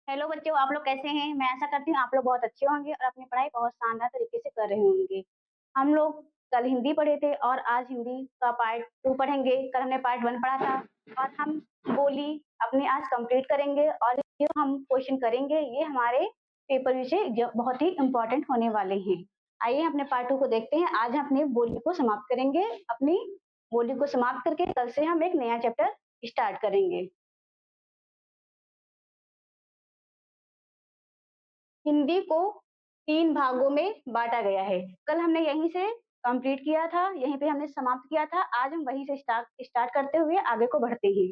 Hello बच्चों, आप लोग कैसे हैं? मैं आशा करती हूँ आप लोग बहुत अच्छे होंगे और अपनी पढ़ाई बहुत शानदार तरीके से कर रहे होंगे। हम लोग कल हिंदी पढ़े थे और आज हिंदी का पार्ट 2 पढ़ेंगे। कल हमने पार्ट 1 पढ़ा था और हम बोली अपनी आज कंप्लीट करेंगे और जो हम क्वेश्चन करेंगे ये हमारे पेपर विषय बहुत ही इम्पोर्टेंट होने वाले हैं। आइए अपने पार्ट 2 को देखते हैं। आज हम अपनी बोली को समाप्त करेंगे। अपनी बोली को समाप्त करके कल से हम एक नया चैप्टर स्टार्ट करेंगे। हिंदी को 3 भागों में बाँटा गया है। कल हमने यहीं से कंप्लीट किया था, यहीं पे हमने समाप्त किया था। आज हम वहीं से स्टार्ट करते हुए आगे को बढ़ते हैं।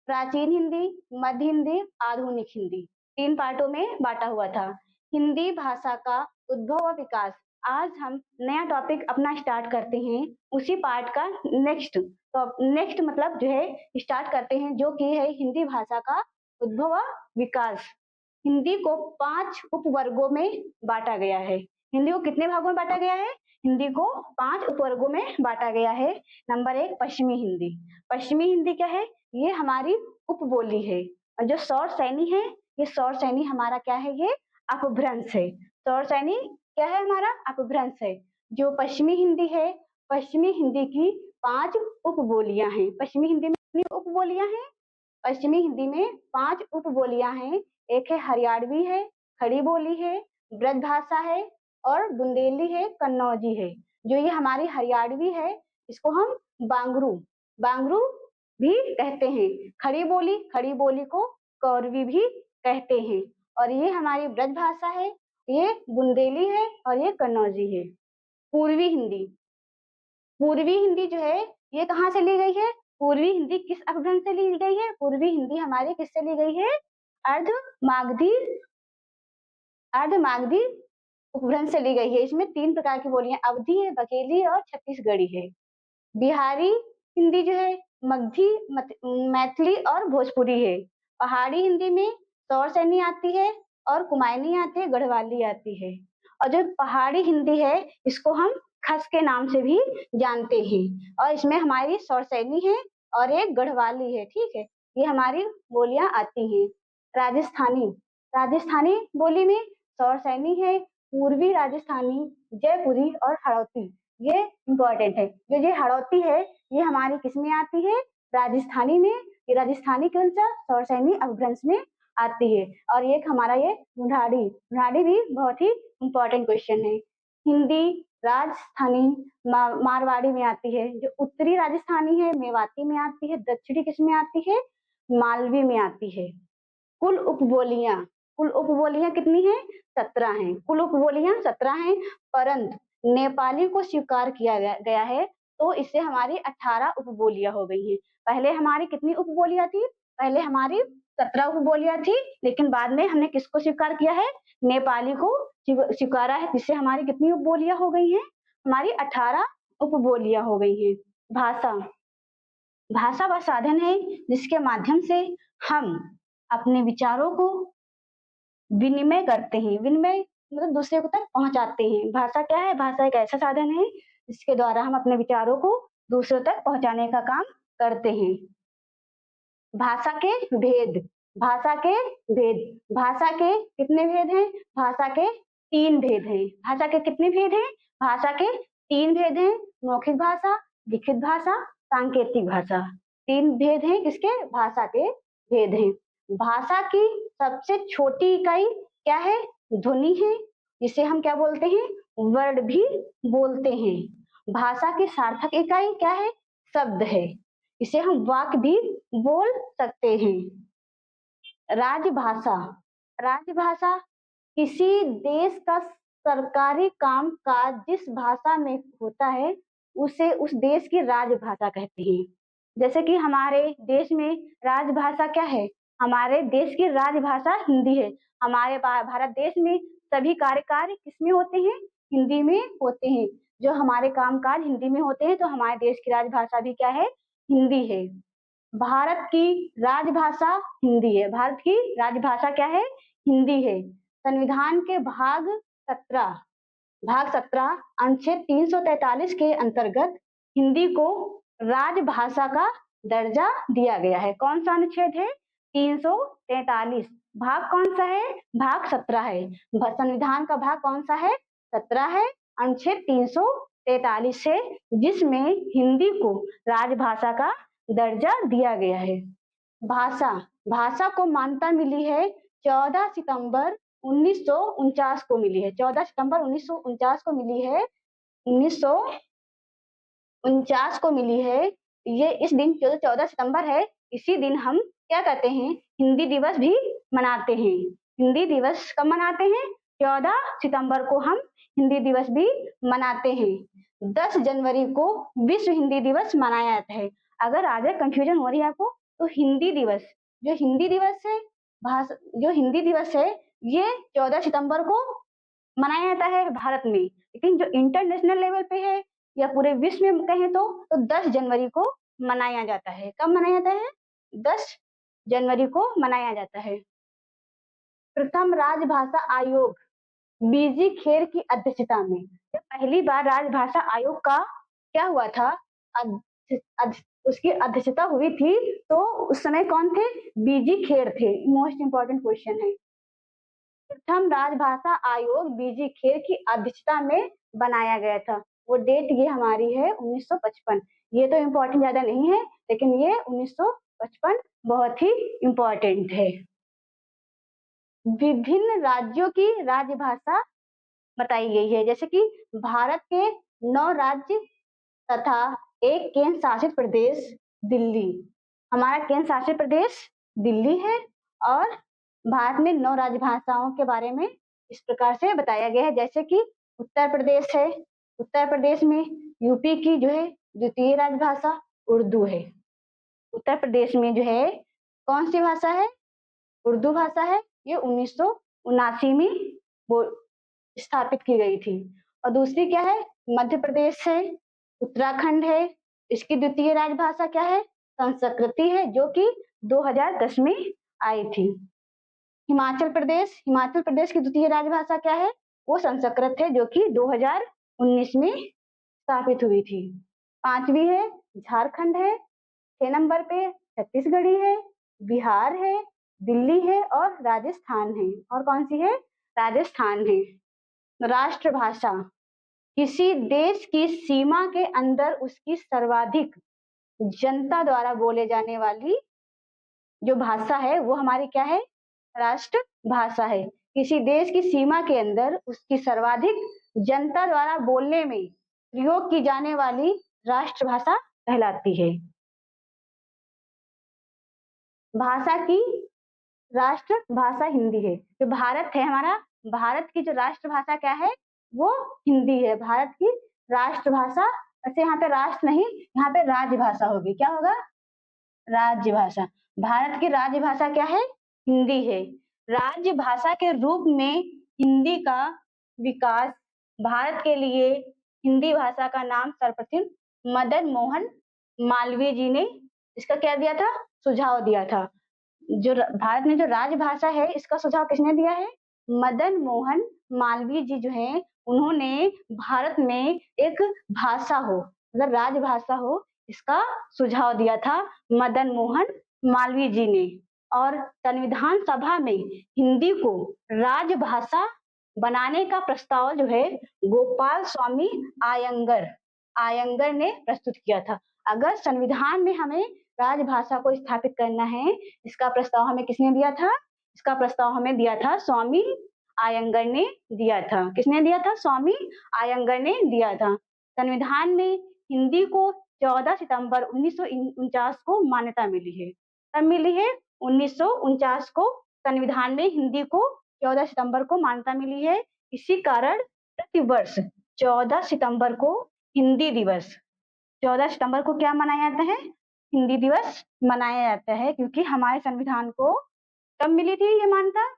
प्राचीन हिंदी, मध्य हिंदी, आधुनिक हिंदी 3 पार्टों में बाँटा हुआ था। हिंदी भाषा का उद्भव व विकास। आज हम नया टॉपिक अपना स्टार्ट करते हैं, उसी पार्ट का नेक्स्ट मतलब जो है स्टार्ट करते हैं, जो कि है हिंदी भाषा का उद्भव व विकास। हिंदी को 5 उपवर्गों में बाँटा गया है। हिंदी को कितने भागों में बाँटा गया है? हिंदी को 5 उपवर्गों में बाँटा गया है। नंबर 1 पश्चिमी हिंदी। पश्चिमी हिंदी क्या है? ये हमारी उपबोली है और जो सौर सैनी है, ये सौर सैनी हमारा क्या है? ये अपभ्रंश है। सौर सैनी क्या है? हमारा अपभ्रंश है। जो पश्चिमी हिंदी है, पश्चिमी हिंदी की 5 उपबोलियाँ हैं। पश्चिमी हिंदी में कितनी उपबोलियाँ हैं? पश्चिमी हिंदी में 5 उपबोलियाँ हैं। एक है हरियाणवी है, खड़ी बोली है, ब्रज भाषा है और बुंदेली है, कन्नौजी है। जो ये हमारी हरियाणवी है, इसको हम बांगरू बांगरू भी कहते हैं। खड़ी बोली को कौरवी भी कहते हैं। और ये हमारी ब्रज भाषा है, ये बुंदेली है और ये कन्नौजी है। पूर्वी हिंदी पूर्वी हिंदी जो है ये कहाँ से ली गई है? पूर्वी हिंदी किस अपभ्रंश से ली गई है? पूर्वी हिंदी हमारी किससे ली गई है? अर्ध मागधी अर्ध मागधी उपभ्रंश से ली गई है। इसमें 3 प्रकार की बोलियां अवधी है, बघेली और छत्तीसगढ़ी है। बिहारी हिंदी जो है मगधी मैथिली और भोजपुरी है। पहाड़ी हिंदी में सौरसैनी आती है और कुमायूनी आती है, गढ़वाली आती है। और जो पहाड़ी हिंदी है इसको हम खस के नाम से भी जानते हैं और इसमें हमारी सौरसैनी है और एक गढ़वाली है। ठीक है, ये हमारी बोलियां आती हैं। राजस्थानी राजस्थानी बोली में सौरसैनी है, पूर्वी राजस्थानी, जयपुरी और हड़ौती। ये इम्पोर्टेंट है। जो ये हड़ौती है ये हमारी किसमें आती है? राजस्थानी में। ये राजस्थानी कौन सा? सौरसैनी अपभ्रंश में आती है। और एक हमारा ये ढूंढाड़ी भी बहुत ही इम्पोर्टेंट क्वेश्चन है। हिंदी राजस्थानी मारवाड़ी में आती है। जो उत्तरी राजस्थानी है मेवाती में आती है। दक्षिणी किसमें आती है? मालवी में आती है। कुल उपबोलियां कितनी है? 17 हैं। कुल उपबोलियां 17 हैं, परंतु नेपाली को स्वीकार किया गया है तो इससे हमारी 18 उपबोलियां हो गई हैं। पहले हमारी कितनी उपबोलियां थी? पहले हमारी 17 उपबोलियां थी, लेकिन बाद में हमने किसको स्वीकार किया है? नेपाली को स्वीकारा है, जिससे हमारी कितनी उपबोलियां हो गई हैं? हमारी 18 उपबोलियां हो गई हैं। भाषा भाषा वह साधन है जिसके माध्यम से हम अपने विचारों को विनिमय करते हैं। विनिमय मतलब दूसरे को तक पहुंचाते हैं। भाषा क्या है? भाषा एक ऐसा साधन है जिसके द्वारा हम अपने विचारों को दूसरों तक पहुंचाने का काम करते हैं। भाषा के भेद भाषा के भेद भाषा के कितने भेद हैं? भाषा के 3 भेद हैं। भाषा के कितने भेद हैं? भाषा के 3 भेद हैं। मौखिक भाषा, लिखित भाषा, सांकेतिक भाषा। 3 भेद हैं। किसके? भाषा के भेद हैं। भाषा की सबसे छोटी इकाई क्या है? ध्वनि है, जिसे हम क्या बोलते हैं? वर्ड भी बोलते हैं। भाषा की सार्थक इकाई क्या है? शब्द है, इसे हम वाक्य भी बोल सकते हैं। राजभाषा राजभाषा किसी देश का सरकारी काम काज जिस भाषा में होता है उसे उस देश की राजभाषा कहते हैं। जैसे कि हमारे देश में राजभाषा क्या है? हमारे देश की राजभाषा हिंदी है। हमारे भारत देश में सभी कार्य किसमें होते हैं? हिंदी में होते हैं। जो हमारे कामकाज हिंदी में होते हैं, तो हमारे देश की राजभाषा भी क्या है? हिंदी है। भारत की राजभाषा हिंदी है। भारत की राजभाषा क्या है? हिंदी है। संविधान के भाग 17 अनुच्छेद 343 के अंतर्गत हिंदी को राजभाषा का दर्जा दिया गया है। कौन सा अनुच्छेद है? 343। भाग कौन सा है? भाग 17 है। संविधान का भाग कौन सा है? 17 है। अनुच्छेद 343 है, जिसमें हिंदी को राजभाषा का दर्जा दिया गया है। भाषा भाषा को मान्यता मिली है 14 सितंबर 1949 को मिली है। 14 सितंबर 1949 को मिली है। 1949 को मिली है। ये इस दिन 14 सितंबर है। इसी दिन हम क्या करते हैं? हिंदी दिवस भी मनाते हैं। हिंदी दिवस कब मनाते हैं? 14 सितंबर को हम हिंदी दिवस भी मनाते हैं। 10 जनवरी को विश्व हिंदी दिवस मनाया जाता है। अगर आज कंफ्यूजन हो रही है आपको, तो हिंदी दिवस जो हिंदी दिवस है जो हिंदी दिवस है, ये 14 सितंबर को मनाया जाता है भारत में। लेकिन जो इंटरनेशनल लेवल पे है या पूरे विश्व में कहें तो 10 जनवरी को मनाया जाता है। कब मनाया जाता है? 10 जनवरी को मनाया जाता है। प्रथम राजभाषा आयोग बीजी खेर की अध्यक्षता में, जब पहली बार राजभाषा आयोग का क्या हुआ था, उसकी अध्यक्षता हुई थी, तो उस समय कौन थे? बीजी खेर थे। मोस्ट इंपॉर्टेंट क्वेश्चन है। प्रथम राजभाषा आयोग बीजी खेर की अध्यक्षता में बनाया गया था। वो डेट ये हमारी है 1955। ये तो इम्पोर्टेंट ज्यादा नहीं है, लेकिन ये 1955 बहुत ही इम्पोर्टेंट है। विभिन्न राज्यों की राजभाषा बताई गई है, जैसे कि भारत के 9 राज्य तथा एक केंद्र शासित प्रदेश दिल्ली। हमारा केंद्र शासित प्रदेश दिल्ली है। और भारत में 9 राजभाषाओं के बारे में इस प्रकार से बताया गया है, जैसे कि उत्तर प्रदेश है। उत्तर प्रदेश में यूपी की जो है द्वितीय राजभाषा उर्दू है। उत्तर प्रदेश में जो है कौन सी भाषा है? उर्दू भाषा है। ये 1979 में वो स्थापित की गई थी। और दूसरी क्या है? मध्य प्रदेश है। उत्तराखंड है। इसकी द्वितीय राजभाषा क्या है? संस्कृति है, जो कि 2010 में आई थी। हिमाचल प्रदेश की द्वितीय राजभाषा क्या है? वो संस्कृत है, जो कि 2019 में स्थापित हुई थी। 5वीं है झारखंड है। 6 नंबर पे छत्तीसगढ़ी है, बिहार है, दिल्ली है और राजस्थान है। और कौन सी है? राजस्थान है। राष्ट्रभाषा किसी देश की सीमा के अंदर उसकी सर्वाधिक जनता द्वारा बोले जाने वाली जो भाषा है, वो हमारी क्या है? राष्ट्रभाषा है। किसी देश की सीमा के अंदर उसकी सर्वाधिक जनता द्वारा बोलने में प्रयोग की जाने वाली राष्ट्रभाषा कहलाती है। भाषा की राष्ट्रभाषा हिंदी है। जो भारत है हमारा, भारत की जो राष्ट्रभाषा क्या है? वो हिंदी है। भारत की राष्ट्रभाषा, ऐसे यहाँ पे राष्ट्र नहीं, यहाँ पे राजभाषा होगी। क्या होगा? राजभाषा। भारत की राजभाषा क्या है? हिंदी है। राजभाषा के रूप में हिंदी का विकास भारत के लिए हिंदी भाषा का नाम सर्वप्रथम मदन मोहन मालवीय जी ने इसका क्या दिया था? सुझाव दिया था। जो भारत में जो राजभाषा है, इसका सुझाव किसने दिया है? मदन मोहन मालवीय जी जो है, उन्होंने भारत में एक भाषा हो, मतलब राजभाषा हो, इसका सुझाव दिया था मदन मोहन मालवीय जी ने। और संविधान सभा में हिंदी को राजभाषा बनाने का प्रस्ताव जो है गोपाल स्वामी आयंगर ने प्रस्तुत किया था। अगर संविधान में हमें राजभाषा को स्थापित करना है, इसका प्रस्ताव हमें किसने दिया था? इसका प्रस्ताव हमें दिया था स्वामी आयंगर ने दिया था। किसने दिया था? स्वामी आयंगर ने दिया था। संविधान में हिंदी को 14 सितंबर 1949 को मान्यता मिली है। कब मिली है? 1949 को संविधान में हिंदी को 14 सितंबर को मान्यता मिली है। इसी कारण प्रतिवर्ष 14 सितंबर को हिंदी दिवस 14 सितंबर को क्या मनाया जाता है? हिंदी दिवस मनाया जाता है, क्योंकि हमारे संविधान को कब मिली थी ये मान्यता?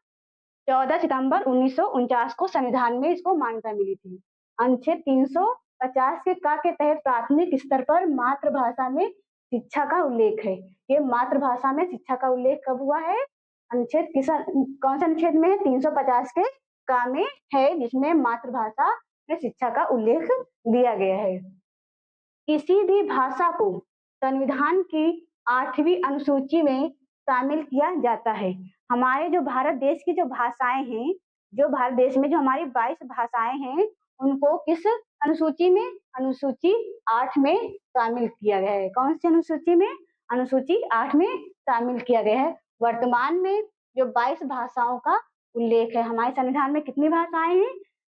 14 सितंबर 1949 को संविधान में इसको मान्यता मिली थी। अनुच्छेद 350 के के तहत प्राथमिक स्तर पर मातृभाषा में शिक्षा का उल्लेख है। ये मातृभाषा में शिक्षा का उल्लेख कब हुआ है? अनुच्छेद कौन सा अनुच्छेद में है? 350 के का में है, जिसमें मातृभाषा में शिक्षा का उल्लेख दिया गया है। किसी भी भाषा को संविधान की 8वीं अनुसूची में शामिल किया जाता है। हमारे जो भारत देश की जो भाषाएँ हैं, जो भारत देश में जो हमारी 22 भाषाएँ हैं, उनको किस अनुसूची में? अनुसूची 8 में शामिल किया गया है। कौन-सी अनुसूची में? अनुसूची 8 में शामिल किया गया है। वर्तमान में जो 22 भाषाओं का उल्लेख है, हमारे संविधान में कितनी भाषाएँ हैं?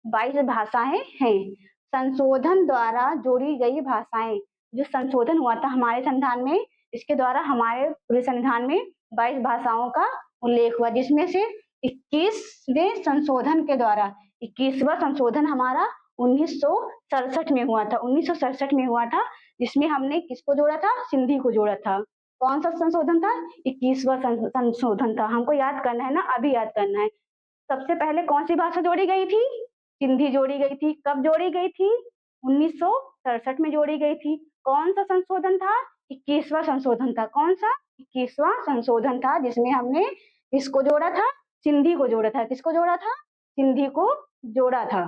22 भाषाएँ हैं। संशोधन द्वारा जोड़ी गई भाषाएँ, जो संशोधन हुआ था हमारे संविधान में, इसके द्वारा हमारे पूरे संविधान में 22 भाषाओं का उल्लेख हुआ, जिसमें से 21वें संशोधन के द्वारा 21वां संशोधन हमारा 1967 में हुआ था। 1967 में हुआ था, जिसमें हमने किसको जोड़ा था? सिंधी को जोड़ा था। कौन-सा संशोधन था? 21वां संशोधन था। हमको याद करना है ना, अभी याद करना है। सबसे पहले कौन-सी भाषा जोड़ी गई थी? सिंधी जोड़ी गई थी। कब जोड़ी गई थी? 1967 में जोड़ी गई थी। कौन-सा संशोधन था? 21वां संशोधन था। कौन-सा? 21वां संशोधन था, जिसमें हमने किसको जोड़ा था? सिंधी को जोड़ा था। किसको जोड़ा था? सिंधी को जोड़ा था।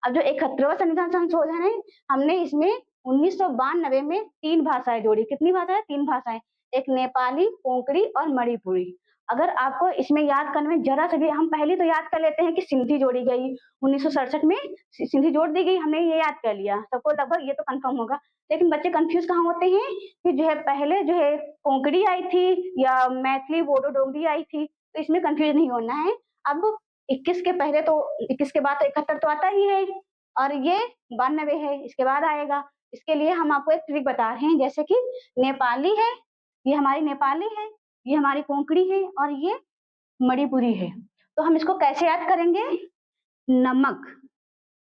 अब जो 71वां संविधान संशोधन है, हमने इसमें 1992 में 3 भाषाएँ जोड़ी। कितनी भाषाएँ? 3 भाषाएँ। एक नेपाली, कोंकणी और मणिपुरी। अगर आपको इसमें याद करने में ज़रा सा भी, हम पहले तो याद कर लेते हैं कि सिंधी जोड़ी गई, 1967 में सिंधी जोड़ दी गई, हमने ये याद कर लिया। सबको लगभग ये तो कन्फर्म होगा। लेकिन बच्चे कन्फ्यूज़ कहाँ होते हैं कि जो है पहले जो है कोंकणी आई थी या मैथिली, बोडो, डोगरी आई थी, तो इसमें कन्फ्यूज़ नहीं होना है। अब 21 के पहले तो 21 के बाद तो 71 तो आता ही है और ये 92 है, इसके बाद आएगा। इसके लिए हम आपको एक ट्रिक बता रहे हैं, जैसे कि नेपाली है, ये हमारी नेपाली है, ये हमारी कोंकणी है और ये मणिपुरी है। तो हम इसको कैसे याद करेंगे? नमक,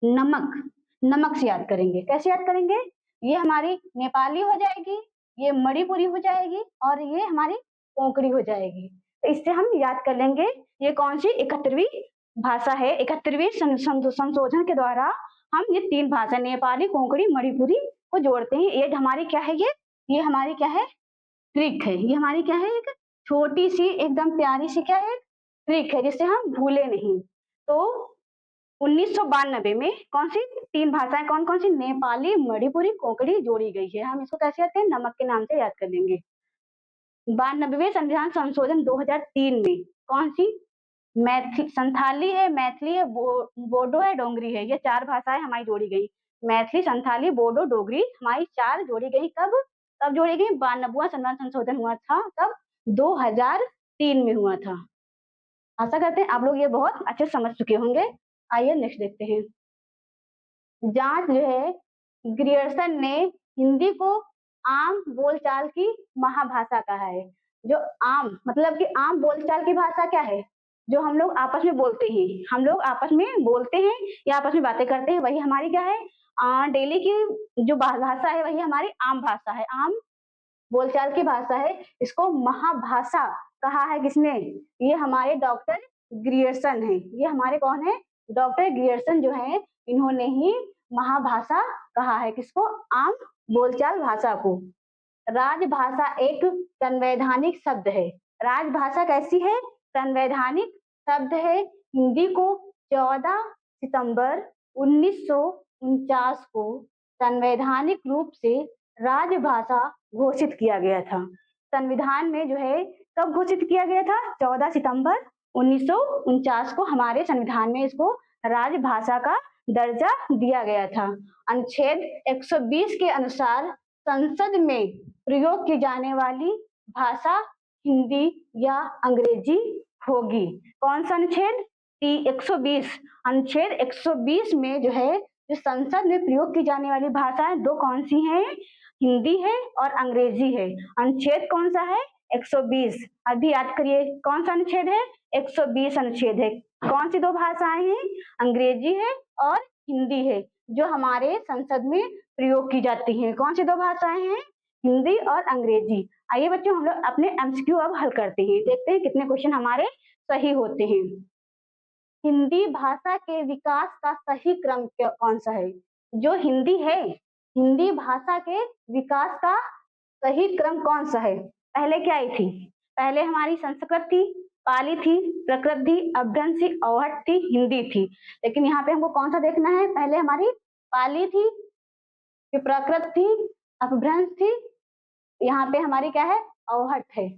नमक, नमक से याद करेंगे। कैसे याद करेंगे? ये हमारी नेपाली हो जाएगी, ये मणिपुरी हो जाएगी और ये हमारी कोंकणी हो जाएगी। तो इससे हम याद कर लेंगे, ये कौन-सी 71वीं भाषा है। 71वीं संशोधन के द्वारा हम ये 3 भाषा नेपाली, कोंकणी, मणिपुरी को जोड़ते हैं। ये हमारी क्या है ये? ये हमारी क्या है? ट्रिक है। ये हमारी क्या है? एक छोटी-सी एकदम प्यारी-सी क्या है? ट्रिक है, जिससे हम भूले नहीं। तो 1992 में कौन-सी 3 भाषाएँ कौन-कौन सी? नेपाली, मणिपुरी, कोंकणी जोड़ी गई है। हम इसको कैसे याद करें? नमक के नाम से याद कर लेंगे। 92वें संविधान संशोधन 2003 में कौन-सी? संथाली है, मैथिली है, बोडो है, डोगरी है। ये 4 भाषाएँ हमारी जोड़ी गई। मैथिली, संथाली, बोडो, डोगरी हमारी 4 जोड़ी गई। कब? कब जोड़ी गई? 92वां संविधान संशोधन हुआ था कब? 2003 में हुआ था। आशा करते हैं आप लोग ये बहुत अच्छे से समझ चुके होंगे। आइए नेक्स्ट देखते हैं। जांच जो है, ग्रियर्सन ने हिंदी को आम बोलचाल की महाभाषा कहा है। जो आम मतलब कि आम बोलचाल की भाषा क्या है? जो हम लोग आपस में बोलते हैं, हम लोग आपस में बोलते हैं या आपस में बातें करते हैं, वही हमारी क्या है? डेली की जो भाषा है, वही हमारी आम भाषा है। आम बोलचाल की भाषा है। इसको महाभाषा कहा है किसने? ये हमारे डॉक्टर ग्रियर्सन हैं। ये हमारे कौन है? डॉक्टर ग्रियर्सन जो है, इन्होंने ही महाभाषा कहा है। किसको? आम बोलचाल भाषा को। राजभाषा एक संवैधानिक शब्द है। राजभाषा कैसी है? संवैधानिक शब्द है। हिंदी को 14 सितंबर 1949 को संवैधानिक रूप से राजभाषा घोषित किया गया था। संविधान में जो है कब घोषित किया गया था? 14 सितंबर 1949 को हमारे संविधान में इसको राजभाषा का दर्जा दिया गया था। अनुच्छेद 120 के अनुसार संसद में प्रयोग की जाने वाली भाषा हिंदी या अंग्रेजी होगी। कौन सा अनुच्छेद? 120। अनुच्छेद 120 में जो है, जो संसद में प्रयोग की जाने वाली भाषाएं दो कौन सी हैं? हिंदी है और अंग्रेजी है। अनुच्छेद कौन सा है? 120। अभी याद करिए कौन सा अनुच्छेद है? 120 अनुच्छेद है। कौन सी दो भाषाएं हैं? अंग्रेजी है और हिंदी है, जो हमारे संसद में प्रयोग की जाती हैं। कौन सी दो भाषाएं हैं? हिंदी और अंग्रेजी। आइए बच्चों, हम लोग अपने एमसीक्यू अब हल करते हैं, देखते हैं कितने क्वेश्चन हमारे सही होते हैं। हिंदी भाषा के विकास का सही क्रम कौन सा है? जो हिंदी है, हिंदी भाषा के विकास का सही क्रम कौन सा है? पहले क्या आई थी? पहले हमारी संस्कृत थी, पाली थी, प्राकृत थी, अपभ्रंश थी, अवहट थी, हिंदी थी। लेकिन यहाँ पे हमको कौन सा देखना है? पहले हमारी पाली थी, फिर प्राकृत थी, अपभ्रंश थी, यहाँ पे हमारी क्या है? अवहट है।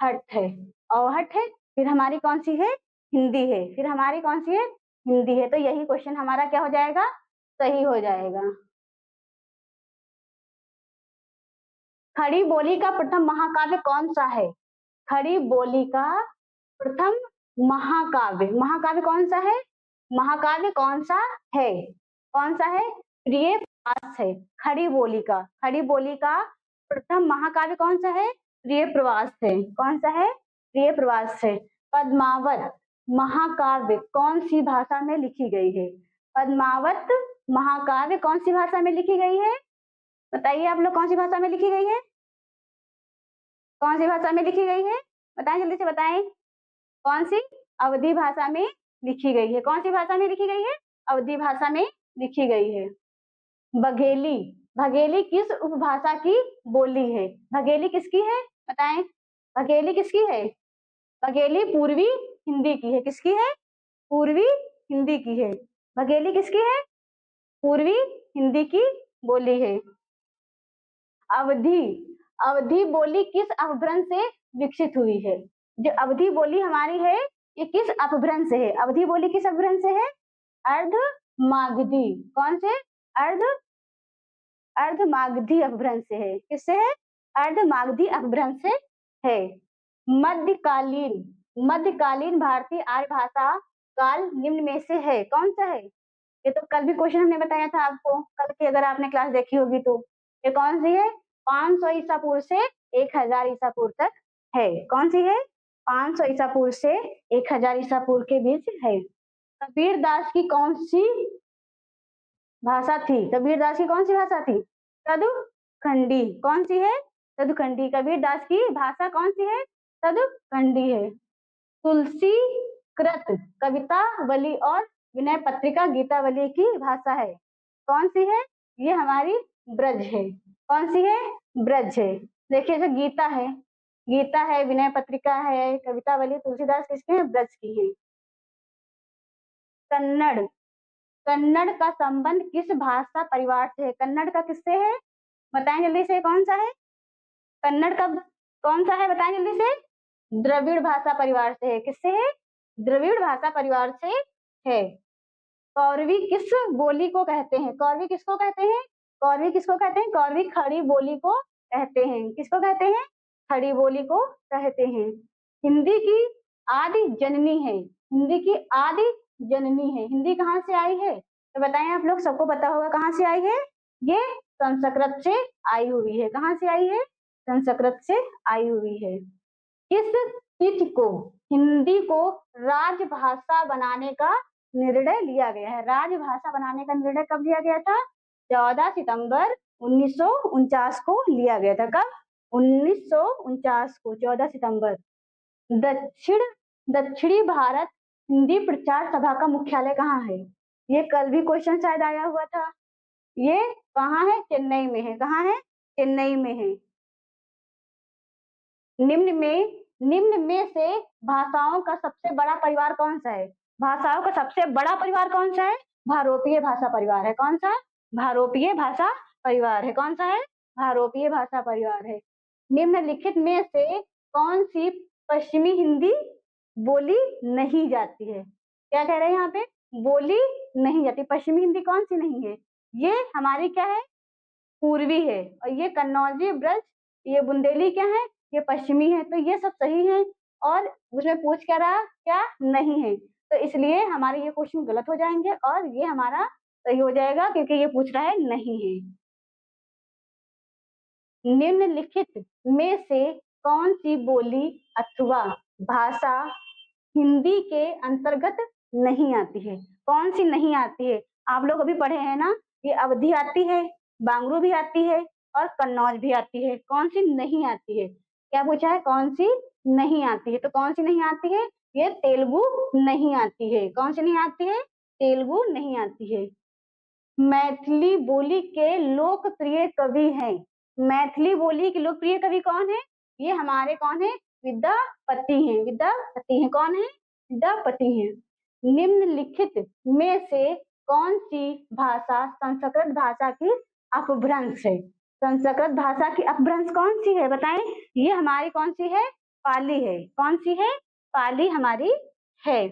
हट है, औहट है, फिर हमारी कौन सी है? हिंदी है, फिर हमारी कौन सी है? हिंदी है। तो यही क्वेश्चन हमारा क्या हो जाएगा? सही हो जाएगा। खड़ी बोली का प्रथम महाकाव्य कौन सा है? खड़ी बोली का प्रथम महाकाव्य, महाकाव्य कौन सा है? महाकाव्य कौन सा है? कौन सा है? प्रिय प्रवास है। खड़ी बोली का प्रथम महाकाव्य कौन सा है? प्रिय प्रवास है। कौन सा है? प्रिय प्रवास है। पद्मावत महाकाव्य कौन सी भाषा में लिखी गई है? पद्मावत महाकाव्य कौन सी भाषा में लिखी गई है? बताइए आप लोग, कौन सी भाषा में लिखी गई है? कौन सी भाषा में लिखी गई है? बताएं, जल्दी से बताएं। कौन सी? अवधी भाषा में लिखी गई है। कौन सी भाषा में लिखी गई है? अवधी भाषा में लिखी गई है। बघेली, बघेली किस उपभाषा की बोली है? बघेली किसकी है? बताएं, बघेली किसकी है? बघेली पूर्वी हिंदी की है। किसकी है? पूर्वी हिंदी की है। बघेली किसकी है? पूर्वी हिंदी की बोली है। अवधी, अवधी बोली किस अपभ्रंश से विकसित हुई है? जो अवधी बोली हमारी है, ये किस अपभ्रंश से है? अवधी बोली किस अपभ्रंश से है? अर्धमागधी। कौन से? अर्धमागधी अपभ्रंश से है। किससे है? अर्धमागधी अपभ्रंश से है। मध्यकालीन, मध्यकालीन भारतीय आर्य भाषा काल निम्न में से है। कौन सा है? ये तो कल भी क्वेश्चन हमने बताया था आपको, कल की अगर आपने क्लास देखी होगी तो। ये कौन सी है? 500 ईसा पूर्व से 1000 ईसा पूर्व तक है। कौन सी है? 500 ईसा पूर्व से 1000 ईसा पूर्व के बीच है। कबीर दास की कौन सी भाषा थी? कबीर दास की कौन सी भाषा थी? तदुखंडी। कौन सी है? तदुखंडी। कबीर दास की भाषा कौन सी है? तदुखंडी है। तुलसी कृत कवितावली और विनय पत्रिका गीतावली की भाषा है। कौन सी है? ये हमारी ब्रज है। कौन सी है? ब्रज है। देखिए, जो गीता है, गीता है, विनय पत्रिका है, कवितावली तुलसीदास किसके हैं? ब्रज की है। कन्नड़, कन्नड़ का संबंध किस भाषा परिवार से है? कन्नड़ का किससे है? बताएं जल्दी से, कौन सा है? कन्नड़ का कौन सा है? बताएं जल्दी से। द्रविड़ भाषा परिवार से है। किससे है? द्रविड़ भाषा परिवार से है। कौरवी किस बोली को कहते हैं? कौरवी किसको कहते हैं? कौरवी किसको कहते हैं? कौरवी खड़ी बोली को कहते हैं। किसको कहते हैं? खड़ी बोली को कहते हैं। हिंदी की आदि जननी है। हिंदी की आदि जननी है। हिंदी कहाँ से आई है? तो बताएं, आप लोग सबको पता होगा कहाँ से आई है। ये संस्कृत से आई हुई है। कहाँ से आई है? संस्कृत से आई हुई है। किस तिथि को हिंदी को राजभाषा बनाने का निर्णय लिया गया है? राजभाषा बनाने का निर्णय कब लिया गया था? 14 सितंबर 1949 को लिया गया था। कब? 1949 को, 14 सितंबर। दक्षिण दक्षिणी भारत हिंदी प्रचार सभा का मुख्यालय कहाँ है? ये कल भी क्वेश्चन शायद आया हुआ था। ये कहाँ है? चेन्नई में है। कहाँ है? चेन्नई में है। निम्न में से भाषाओं का सबसे बड़ा परिवार कौन सा है? भाषाओं का सबसे बड़ा परिवार कौन सा है? भारोपीय भाषा परिवार है। कौन सा? भारोपीय भाषा परिवार है। कौन सा है? भारोपीय भाषा परिवार है। निम्नलिखित में से कौन सी पश्चिमी हिंदी बोली नहीं जाती है? क्या कह रहे हैं यहाँ पे? बोली नहीं जाती। पश्चिमी हिंदी कौन सी नहीं है? ये हमारी क्या है? पूर्वी है। और ये कन्नौजी, ब्रज, ये बुंदेली क्या है? ये पश्चिमी है। तो ये सब सही है। और उसमें पूछ क्या रहा? क्या नहीं है। तो इसलिए हमारे ये क्वेश्चन गलत हो जाएंगे और ये हमारा सही हो जाएगा, क्योंकि ये पूछ रहा है नहीं है। निम्नलिखित में से कौन सी बोली अथवा भाषा हिंदी के अंतर्गत नहीं आती है? कौन सी नहीं आती है? आप लोग अभी पढ़े हैं ना, ये अवधी आती है, बांगरू भी आती है और कन्नौज भी आती है। कौन सी नहीं आती है? क्या पूछा है? कौन सी नहीं आती है? तो कौन सी नहीं आती है? ये तेलुगु नहीं आती है। कौन सी नहीं आती है? तेलुगु नहीं आती है। मैथिली बोली के लोकप्रिय कवि हैं। मैथिली बोली के लोकप्रिय कवि कौन है? ये हमारे कौन है? विद्यापति हैं। विद्यापति हैं। कौन है? विद्यापति हैं। निम्नलिखित में से कौन सी भाषा संस्कृत भाषा की अपभ्रंश है? संस्कृत भाषा की अपभ्रंश कौन सी है? बताएं। ये हमारी कौन सी है? पाली है। कौन सी है? पाली हमारी है।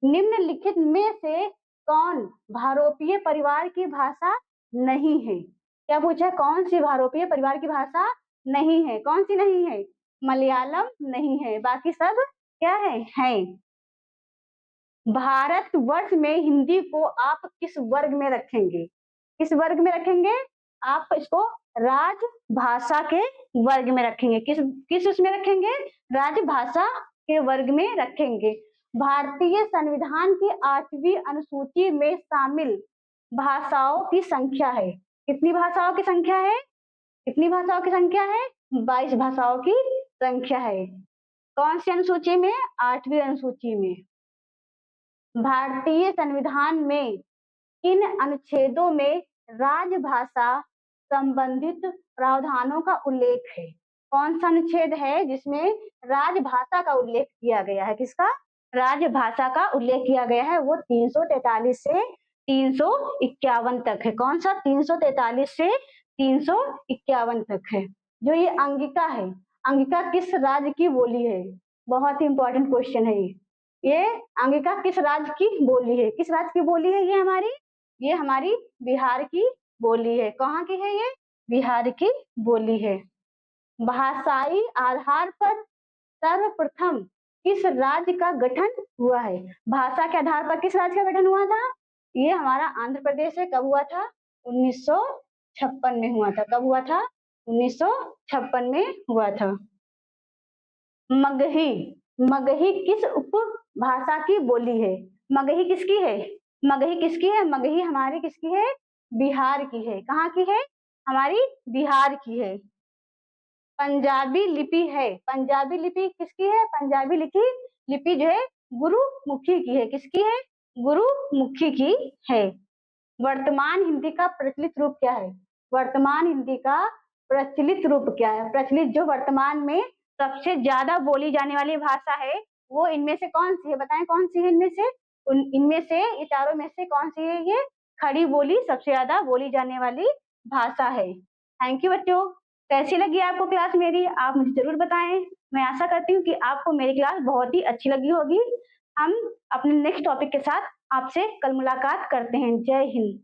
निम्नलिखित में से कौन भारोपीय परिवार की भाषा नहीं है? क्या पूछा? कौन सी भारोपीय परिवार की भाषा नहीं है? कौन सी नहीं है? मलयालम नहीं है, बाकी सब क्या है? हैं। भारतवर्ष में हिंदी को आप किस वर्ग में रखेंगे? किस वर्ग में रखेंगे? आप इसको राजभाषा के वर्ग में रखेंगे। किस किस उसमें रखेंगे? राजभाषा के वर्ग में रखेंगे। भारतीय संविधान की 8वीं अनुसूची में शामिल भाषाओं की संख्या है। कितनी भाषाओं की संख्या है? कितनी भाषाओं की संख्या है? 22 भाषाओं की संख्या है। कौन सी अनुसूची में? 8वीं अनुसूची में। भारतीय संविधान में किन अनुच्छेदों में राजभाषा संबंधित प्रावधानों का उल्लेख है? कौन सा अनुच्छेद है जिसमें राजभाषा का उल्लेख किया गया है? किसका? राजभाषा का उल्लेख किया गया है। वो 343 से 351 तक है। कौन सा? 343 से 351 तक है। जो ये अंगिका है, अंगिका किस राज्य की बोली है? बहुत ही इंपॉर्टेंट क्वेश्चन है ये अंगिका किस राज्य की बोली है? किस राज्य की बोली है ये हमारी बिहार की बोली है। कहाँ की है ये? बिहार की बोली है। भाषाई आधार पर सर्वप्रथम किस राज्य का गठन हुआ है? भाषा के आधार पर किस राज्य का गठन हुआ था? ये हमारा आंध्र प्रदेश है। कब हुआ था? 1956 में हुआ था। कब हुआ था? 1956 में हुआ था। मगही, मगही किस उपभाषा की बोली है? मगही किसकी है? मगही किसकी है? मगही हमारी किसकी है? बिहार की है। कहाँ की है? हमारी बिहार की है। पंजाबी लिपि है। पंजाबी लिपि किसकी है? पंजाबी लिपि जो है गुरुमुखी की है। किसकी है? गुरुमुखी की है। वर्तमान हिंदी का प्रचलित रूप क्या है? वर्तमान हिंदी का प्रचलित रूप क्या है? प्रचलित जो वर्तमान में सबसे ज्यादा बोली जाने वाली भाषा है वो इनमें से कौन सी है? बताएं कौन सी है इनमें से? इनमें से ये चारों में से कौन सी है? ये खड़ी बोली सबसे ज्यादा बोली जाने वाली भाषा है। थैंक यू बच्चों। कैसी लगी आपको क्लास मेरी? आप मुझे जरूर बताएं। मैं आशा करती हूँ कि आपको मेरी क्लास बहुत ही अच्छी लगी होगी। हम अपने नेक्स्ट टॉपिक के साथ आपसे कल मुलाकात करते हैं। जय हिंद।